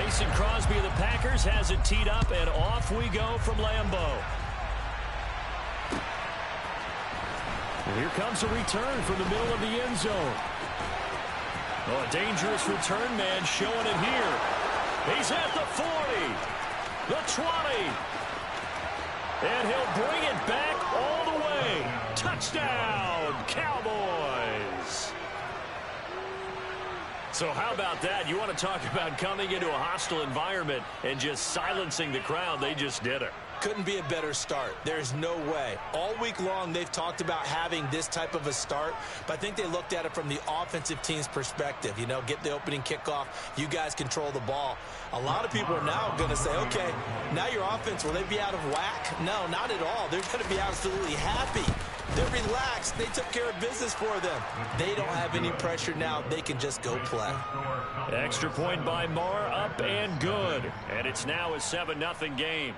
Mason Crosby of the Packers has it teed up, and off we go from Lambeau. And here comes a return from the middle of the end zone. Oh, a dangerous return man showing it here. He's at the 40, the 20, and he'll bring it back all the way. Touchdown, Cowboys. So how about that? You want to talk about coming into a hostile environment and just silencing the crowd. They just did it. Couldn't be a better start. There's no way. All week long, they've talked about having this type of a start, but I think they looked at it from the offensive team's perspective. You know, get the opening kickoff. You guys control the ball. A lot of people are now going to say, okay, now your offense, will they be out of whack? No, not at all. They're going to be absolutely happy. They're relaxed. They took care of business for them. They don't have any pressure now. They can just go play. Extra point by Marr, up and good. And it's now a 7-0 game.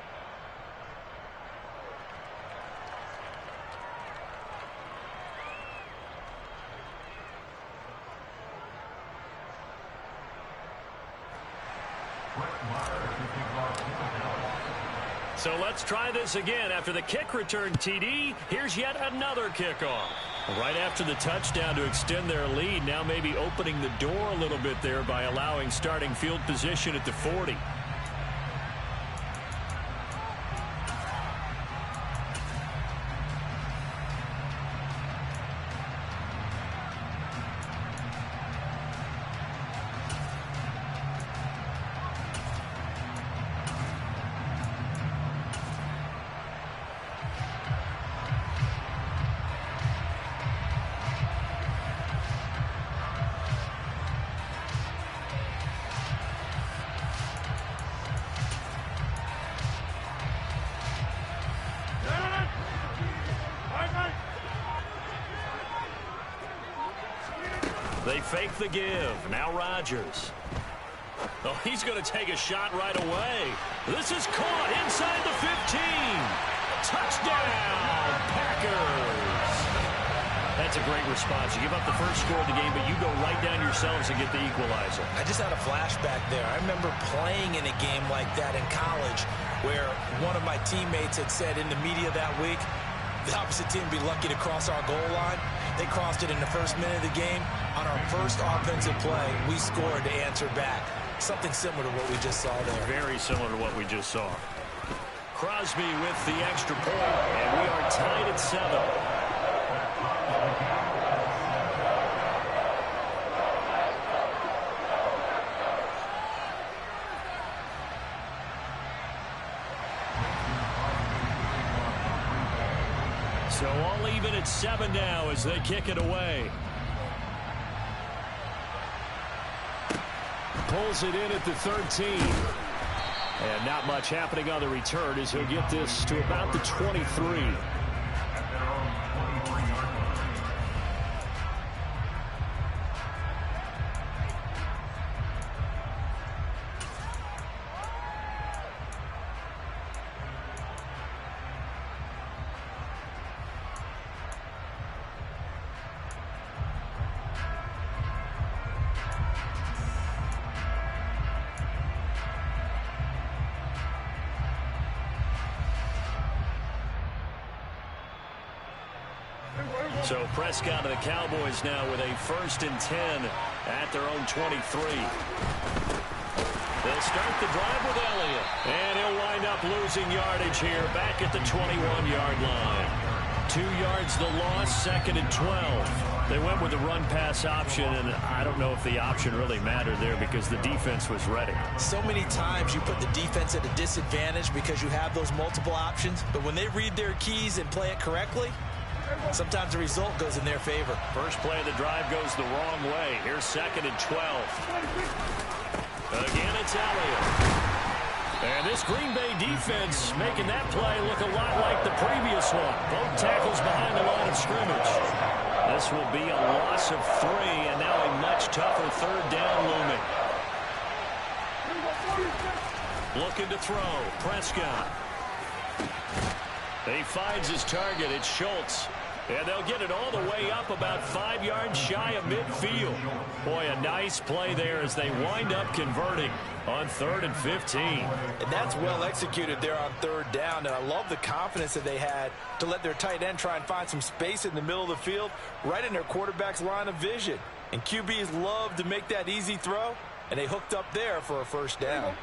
So let's try this again. After the kick return TD, here's yet another kickoff. Right after the touchdown to extend their lead, now maybe opening the door a little bit there by allowing starting field position at the 40. They fake the give. Now Rodgers. Oh, he's going to take a shot right away. This is caught inside the 15. Touchdown, Packers. That's a great response. You give up the first score of the game, but you go right down yourselves and get the equalizer. I just had a flashback there. I remember playing in a game like that in college where one of my teammates had said in the media that week, the opposite team would be lucky to cross our goal line. They crossed it in the first minute of the game. On our first offensive play, we scored to answer back. Something similar to what we just saw there. Very similar to what we just saw. Crosby with the extra point, and we are tied at 7. So all even at 7 now as they kick it away. Pulls it in at the 13. And not much happening on the return as he'll get this to about the 23. So Prescott and the Cowboys now with a 1st and 10 at their own 23. They'll start the drive with Elliott. And he'll wind up losing yardage here back at the 21-yard line. 2 yards the loss, 2nd and 12. They went with the run-pass option, and I don't know if the option really mattered there because the defense was ready. So many times you put the defense at a disadvantage because you have those multiple options, but when they read their keys and play it correctly, sometimes the result goes in their favor. First play of the drive goes the wrong way. Here's 2nd and 12. Again, it's Elliott. And this Green Bay defense making that play look a lot like the previous one. Both tackles behind the line of scrimmage. This will be a loss of 3, and now a much tougher 3rd down looming. Looking to throw. Prescott. He finds his target. It's Schultz. And they'll get it all the way up about 5 yards shy of midfield. Boy, a nice play there as they wind up converting on 3rd and 15. And that's well executed there on 3rd down. And I love the confidence that they had to let their tight end try and find some space in the middle of the field, right in their quarterback's line of vision. And QBs love to make that easy throw, and they hooked up there for a 1st down.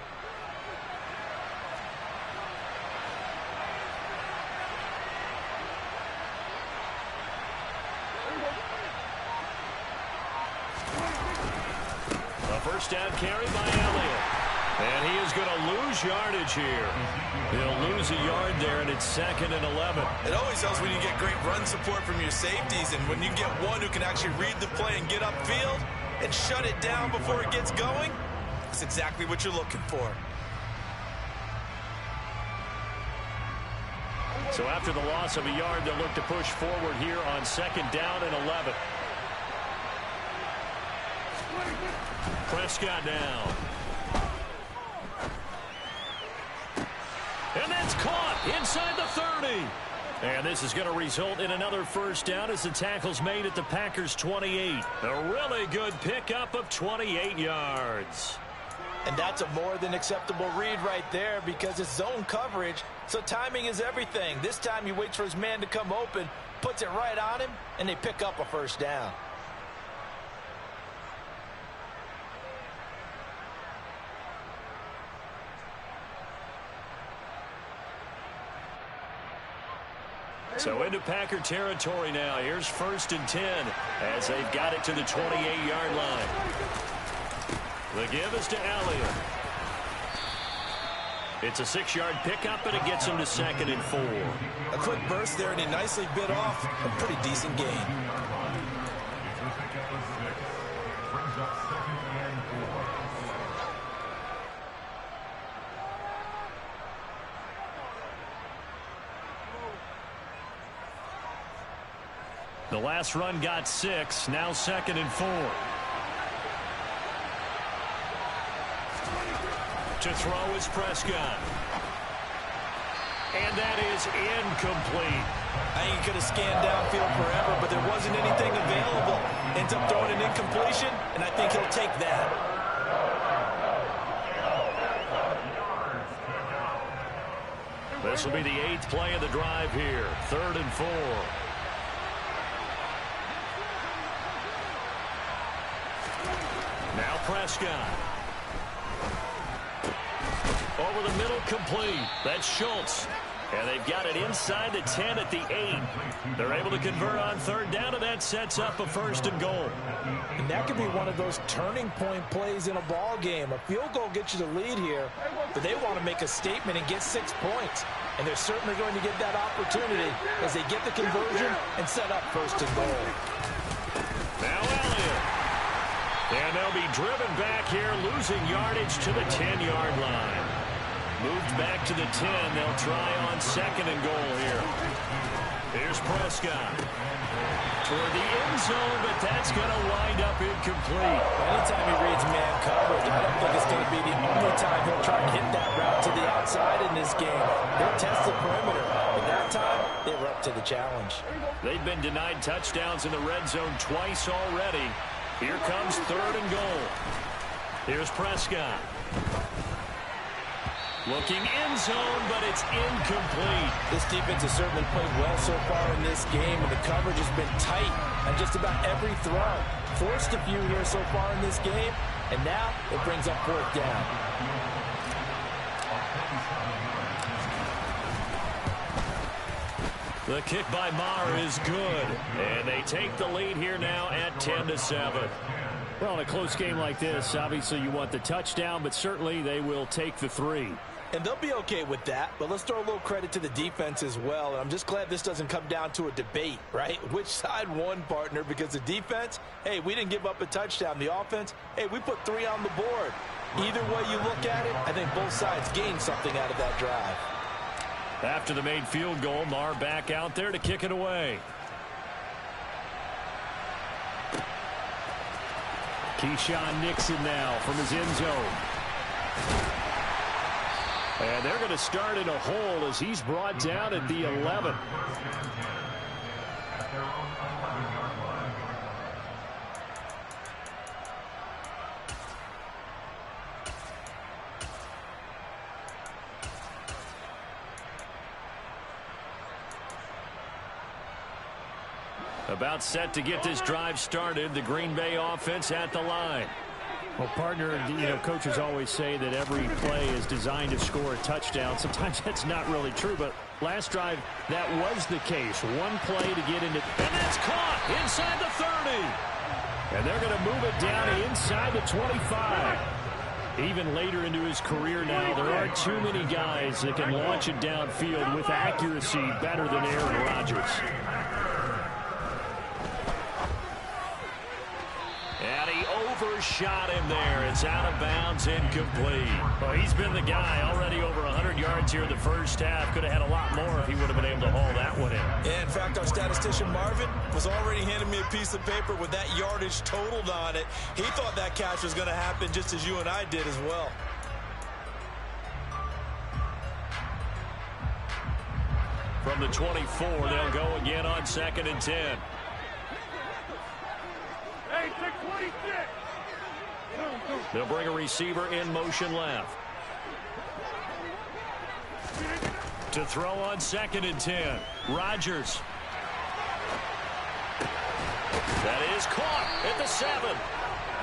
First down carry by Elliott. And he is going to lose yardage here. He'll lose a yard there, and it's 2nd and 11. It always helps when you get great run support from your safeties, and when you get one who can actually read the play and get upfield and shut it down before it gets going, that's exactly what you're looking for. So after the loss of a yard, they'll look to push forward here on 2nd down and 11. Prescott now. And that's caught inside the 30. And this is going to result in another 1st down as the tackle's made at the Packers' 28. A really good pickup of 28 yards. And that's a more than acceptable read right there because it's zone coverage, so timing is everything. This time he waits for his man to come open, puts it right on him, and they pick up a 1st down. So into Packer territory now. Here's 1st and 10 as they've got it to the 28-yard line. The give is to Elliott. It's a 6-yard pickup, and it gets him to 2nd and 4. A quick burst there, and he nicely bit off a pretty decent gain. The last run got 6, now 2nd and 4. To throw is Prescott. And that is incomplete. I think he could have scanned downfield forever, but there wasn't anything available. Ends up throwing an incompletion, and I think he'll take that. This will be the 8th play of the drive here. 3rd and 4. Now Prescott. Over the middle, complete. That's Schultz. And they've got it inside the 10 at the 8. They're able to convert on 3rd down, and that sets up a 1st and goal. And that could be one of those turning point plays in a ball game. A field goal gets you the lead here, but they want to make a statement and get 6 points. And they're certainly going to get that opportunity as they get the conversion and set up 1st and goal. Now Elliott. And they'll be driven back here, losing yardage to the 10-yard line. Moved back to the 10. They'll try on 2nd and goal here. Here's Prescott. Toward the end zone, but that's going to wind up incomplete. Anytime he reads man coverage, I don't think it's going to be the only time he'll try and hit that route to the outside in this game. They'll test the perimeter. But that time, they were up to the challenge. They've been denied touchdowns in the red zone twice already. Here comes 3rd and goal. Here's Prescott. Looking end zone, but it's incomplete. This defense has certainly played well so far in this game, and the coverage has been tight on just about every throw. Forced a few here so far in this game, and now it brings up 4th down. The kick by Maher is good, and they take the lead here now at 10-7. Well, in a close game like this, obviously you want the touchdown, but certainly they will take the 3. And they'll be okay with that, but let's throw a little credit to the defense as well. And I'm just glad this doesn't come down to a debate, right? Which side won, partner? Because the defense, hey, we didn't give up a touchdown. The offense, hey, we put 3 on the board. Either way you look at it, I think both sides gained something out of that drive. After the made field goal, Maher back out there to kick it away. Keyshawn Nixon now from his end zone. And they're going to start in a hole as he's brought down at the 11. About set to get this drive started. The Green Bay offense at the line. Well, partner, coaches always say that every play is designed to score a touchdown. Sometimes that's not really true, but last drive, that was the case. One play to get into... And that's caught inside the 30. And they're going to move it down inside the 25. Even later into his career now, there aren't too many guys that can launch it downfield with accuracy better than Aaron Rodgers. And he overshot him there. It's out of bounds, incomplete. Well, he's been the guy already over 100 yards here in the first half. Could have had a lot more if he would have been able to haul that one in. Yeah, in fact, our statistician Marvin was already handing me a piece of paper with that yardage totaled on it. He thought that catch was going to happen just as you and I did as well. From the 24, they'll go again on 2nd and 10. They'll bring a receiver in motion left. To throw on 2nd and 10. Rodgers. That is caught at the 7.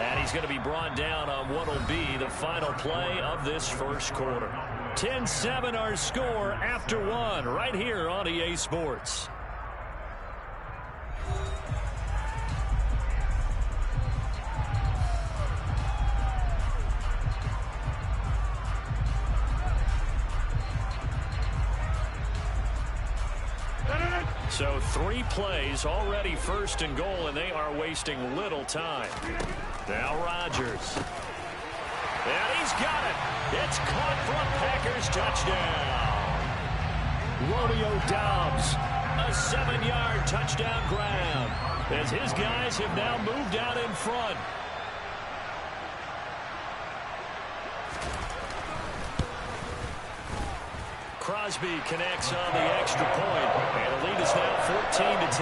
And he's going to be brought down on what will be the final play of this first quarter. 10-7 our score after one right here on EA Sports. So 3 plays already 1st and goal, and they are wasting little time. Now Rodgers. And he's got it. It's caught for a Packers touchdown. Romeo Doubs. A 7-yard touchdown grab as his guys have now moved out in front. Crosby connects on the extra point, and the lead is now 14-10.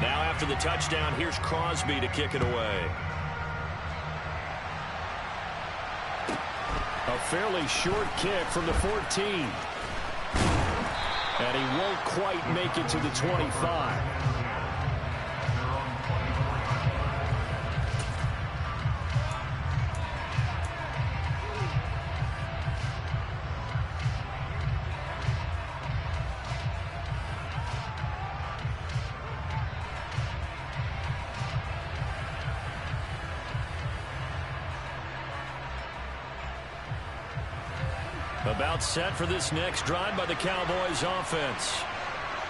Now after the touchdown, here's Crosby to kick it away. A fairly short kick from the 14. And he won't quite make it to the 25. About set for this next drive by the Cowboys offense.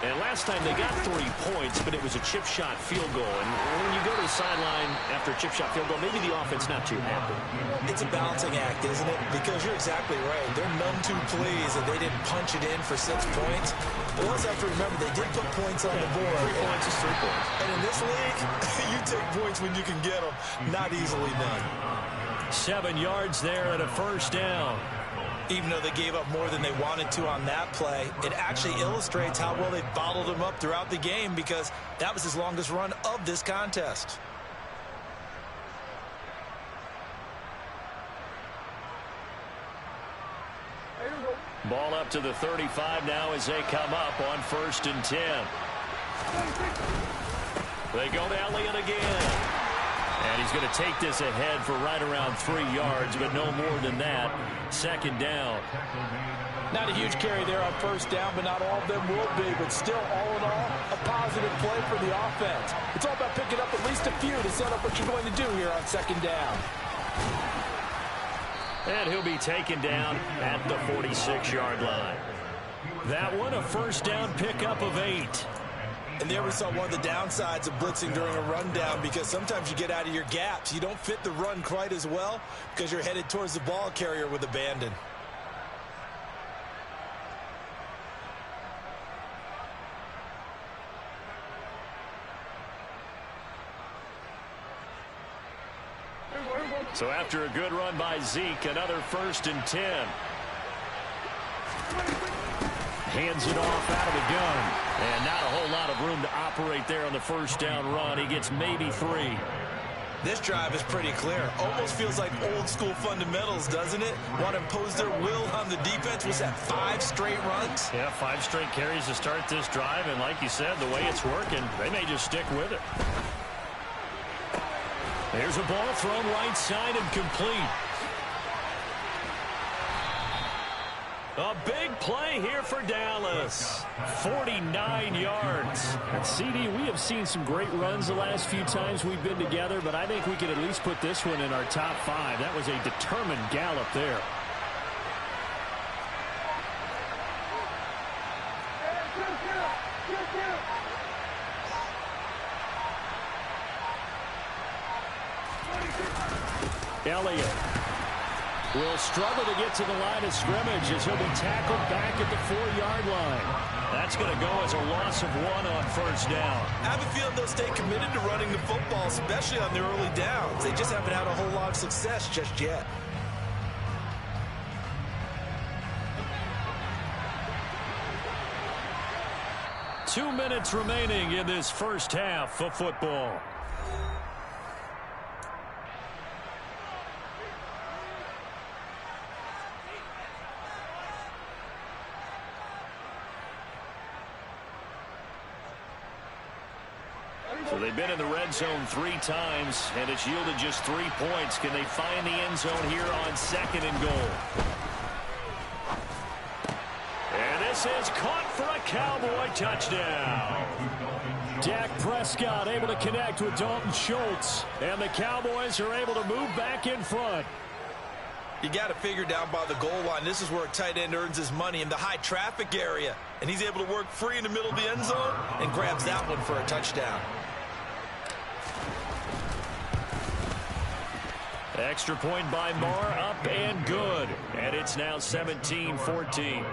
And last time they got 3 points, but it was a chip shot field goal. And when you go to the sideline after a chip shot field goal, maybe the offense not too happy. It's a balancing act, isn't it? Because you're exactly right. They're none too pleased that they didn't punch it in for 6 points. But we also have to remember they did put points on the board. 3 points is 3 points. And in this league, you take points when you can get them. Not easily done. 7 yards there and a first down. Even though they gave up more than they wanted to on that play, it actually illustrates how well they bottled him up throughout the game because that was his longest run of this contest. Ball up to the 35 now as they come up on 1st and 10. They go to Elliott again. And he's going to take this ahead for right around 3 yards, but no more than that. 2nd down. Not a huge carry there on 1st down, but not all of them will be. But still, all in all, a positive play for the offense. It's all about picking up at least a few to set up what you're going to do here on 2nd down. And he'll be taken down at the 46-yard line. That one, a 1st down pickup of 8. And there we saw one of the downsides of blitzing during a rundown because sometimes you get out of your gaps. You don't fit the run quite as well because you're headed towards the ball carrier with abandon. So after a good run by Zeke, another 1st and 10. Hands it off out of the gun. And not a whole lot of room to operate there on the 1st down run. He gets maybe 3. This drive is pretty clear. Almost feels like old school fundamentals, doesn't it? Want to impose their will on the defense. Was that 5 straight runs? Yeah, 5 straight carries to start this drive. And like you said, the way it's working, they may just stick with it. There's a ball thrown right side and complete. A big play here for Dallas. 49 yards. And CD, we have seen some great runs the last few times we've been together, but I think we could at least put this one in our top 5. That was a determined gallop there. Elliott will struggle to get to the line of scrimmage as he'll be tackled back at the 4-yard line. That's going to go as a loss of 1 on 1st down. I have a feeling they'll stay committed to running the football, especially on their early downs. They just haven't had a whole lot of success just yet. Two minutes remaining in this first half of football. So they've been in the red zone 3 times, and it's yielded just 3 points. Can they find the end zone here on 2nd and goal? And this is caught for a Cowboy touchdown. Dak Prescott able to connect with Dalton Schultz, and the Cowboys are able to move back in front. You got to figure down by the goal line. This is where a tight end earns his money in the high traffic area. And he's able to work free in the middle of the end zone and grabs that one for a touchdown. Extra point by Marr, up and good. And it's now 17-14.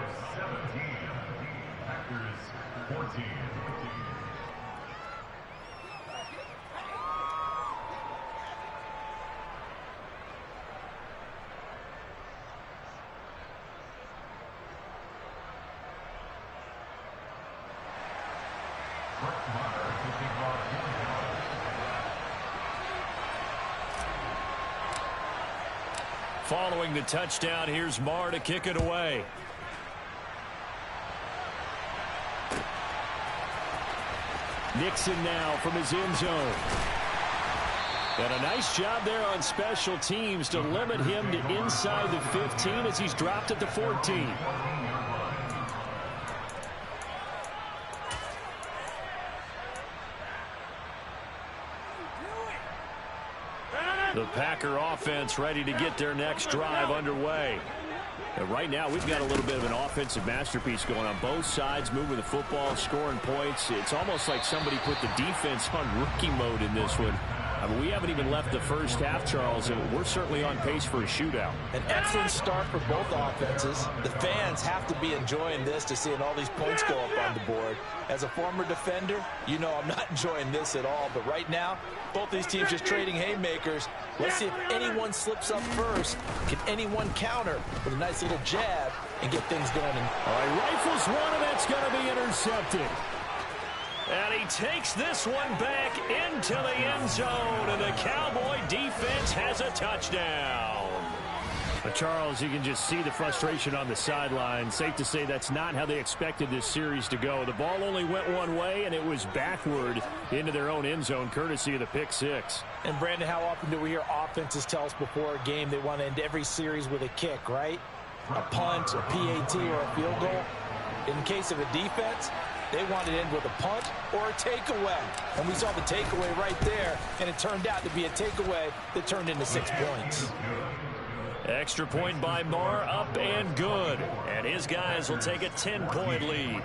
Following the touchdown, here's Marr to kick it away. Nixon now from his end zone. And a nice job there on special teams to limit him to inside the 15 as he's dropped at the 14. The Packer offense ready to get their next drive underway. And right now, we've got a little bit of an offensive masterpiece going on both sides, moving the football, scoring points. It's almost like somebody put the defense on rookie mode in this one. I mean, we haven't even left the first half, Charles, and we're certainly on pace for a shootout. An excellent start for both offenses. The fans have to be enjoying this to seeing all these points go up on the board. As a former defender, you know I'm not enjoying this at all. But right now, both these teams just trading haymakers. Let's see if anyone slips up first. Can anyone counter with a nice little jab and get things going? All right, rifles one, and that's going to be intercepted. And he takes this one back into the end zone, and the Cowboy defense has a touchdown. But Charles, you can just see the frustration on the sideline. Safe to say that's not how they expected this series to go. The ball only went one way, and it was backward into their own end zone, courtesy of the pick six. And, Brandon, how often do we hear offenses tell us before a game they want to end every series with a kick, right? A punt, a PAT, or a field goal. In case of a defense, they want to end with a punt or a takeaway. And we saw the takeaway right there, and it turned out to be a takeaway that turned into 6 points. Extra point by Marr, up and good. And his guys will take a 10-point lead.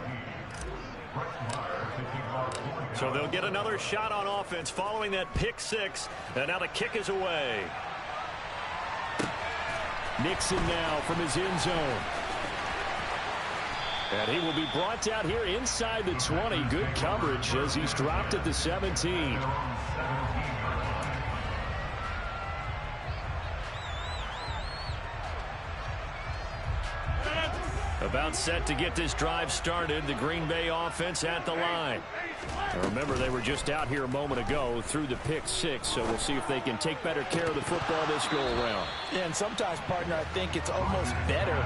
So they'll get another shot on offense following that pick six. And now the kick is away. Nixon now from his end zone. And he will be brought down here inside the 20. Good coverage as he's dropped at the 17. About set to get this drive started. The Green Bay offense at the line. And remember, they were just out here a moment ago through the pick six, so we'll see if they can take better care of the football this go-around. Yeah, and sometimes, partner, I think it's almost better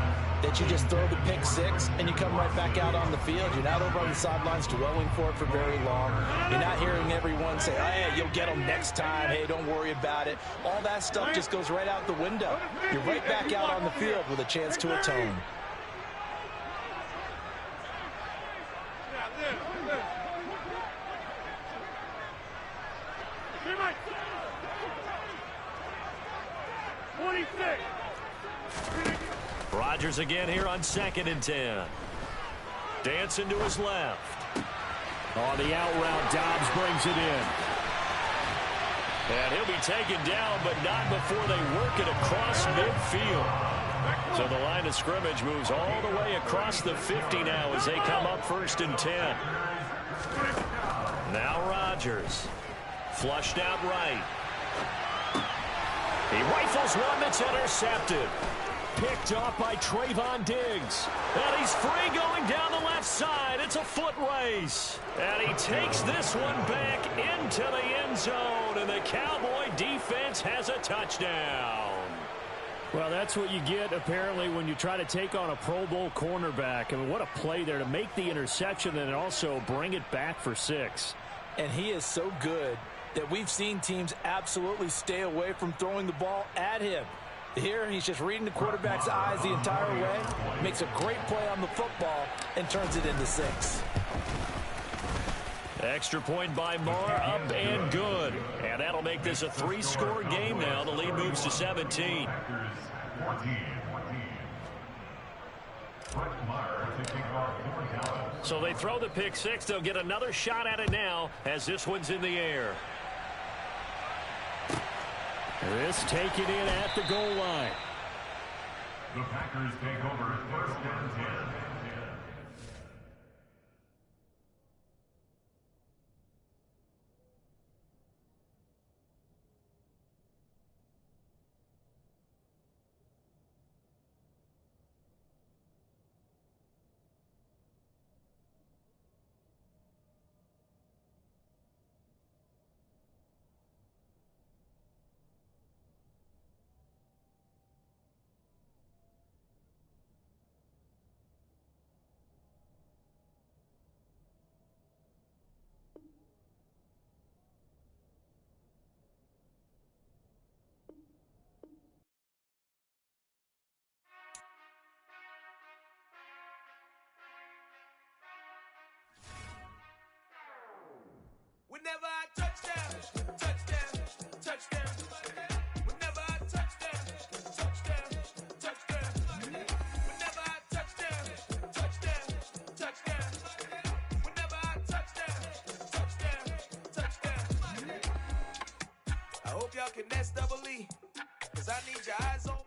that you just throw the pick six and you come right back out on the field. You're not over on the sidelines dwelling for it for very long. You're not hearing everyone say, oh, hey, you'll get them next time. Hey, don't worry about it. All that stuff just goes right out the window. You're right back out on the field with a chance to atone. Rodgers again here on 2nd and 10. Dancing to his left. On the out route, Dobbs brings it in. And he'll be taken down, but not before they work it across midfield. So the line of scrimmage moves all the way across the 50 now as they come up 1st and 10. Now Rodgers. Flushed out right. He rifles one that's intercepted. Picked off by Trayvon Diggs. And he's free going down the left side. It's a foot race. And he takes this one back into the end zone. And the Cowboy defense has a touchdown. Well, that's what you get, apparently, when you try to take on a Pro Bowl cornerback. I mean, what a play there to make the interception and also bring it back for 6. And he is so good that we've seen teams absolutely stay away from throwing the ball at him. Here, he's just reading the quarterback's eyes the entire way, makes a great play on the football, and turns it into 6. Extra point by Marr, up and good. And that'll make this a 3-score game now. The lead moves to 17. So they throw the pick 6. They'll get another shot at it now as this one's in the air. This taken in at the goal line. The Packers take over 1st and 10. Whenever I touchdown, touchdown, touchdown. Whenever I touchdown, touchdown, touchdown. Whenever I touchdown, touchdown, touchdown. Whenever I touchdown, touchdown, touchdown. I hope y'all can nest double E, 'cause I need your eyes on